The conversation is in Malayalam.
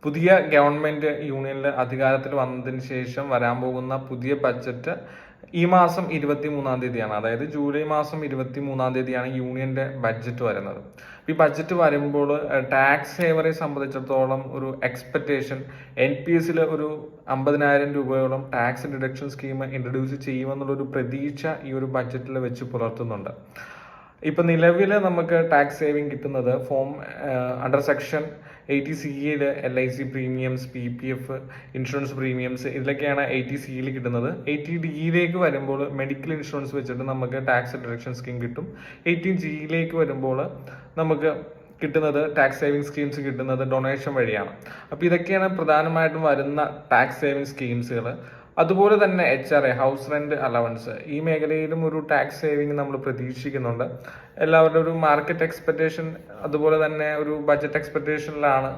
പുതിയ ഗവൺമെന്റ് യൂണിയനിൽ അധികാരത്തിൽ വന്നതിന് ശേഷം വരാൻ പോകുന്ന പുതിയ ബഡ്ജറ്റ് ഈ മാസം 23-ാം തീയതിയാണ്. അതായത് ജൂലൈ മാസം 23-ാം തീയതിയാണ് യൂണിയന്റെ ബഡ്ജറ്റ് വരുന്നത്. ഈ ബഡ്ജറ്റ് വരുമ്പോൾ ടാക്സ് സേവറെ സംബന്ധിച്ചിടത്തോളം ഒരു എക്സ്പെക്ടേഷൻ NPS ഒരു 50,000 രൂപയോളം ടാക്സ് ഡിഡക്ഷൻ സ്കീം ഇൻട്രൊഡ്യൂസ് ചെയ്യുമെന്നുള്ളൊരു പ്രതീക്ഷ ഈ ഒരു ബഡ്ജറ്റിൽ വെച്ച് പുലർത്തുന്നുണ്ട്. ഇപ്പൊ നിലവിൽ നമുക്ക് ടാക്സ് സേവിങ് കിട്ടുന്നത് under section 80C LIC premiums, PPF, insurance premiums, ഇതിലൊക്കെയാണ് 80C കിട്ടുന്നത്. 80D വരുമ്പോൾ മെഡിക്കൽ ഇൻഷുറൻസ് വെച്ചിട്ട് നമുക്ക് ടാക്സ് ഡിഡക്ഷൻ സ്കീം കിട്ടും. 18G വരുമ്പോൾ നമുക്ക് കിട്ടുന്നത് ടാക്സ് സേവിങ് സ്കീംസ് കിട്ടുന്നത് ഡൊണേഷൻ വഴിയാണ്. അപ്പൊ ഇതൊക്കെയാണ് പ്രധാനമായിട്ടും വരുന്ന ടാക്സ് സേവിങ് സ്കീംസുകൾ. അതുപോലെ തന്നെ HRA, ഹൗസ് റെന്റ് അലവൻസ്, ഈ മേഖലയിലും ഒരു ടാക്സ് സേവിങ് നമ്മൾ പ്രതീക്ഷിക്കുന്നുണ്ട്. എല്ലാവരുടെ ഒരു മാർക്കറ്റ് എക്സ്പെക്ടേഷൻ അതുപോലെ തന്നെ ഒരു ബഡ്ജറ്റ് എക്സ്പെക്ടേഷനിലാണ്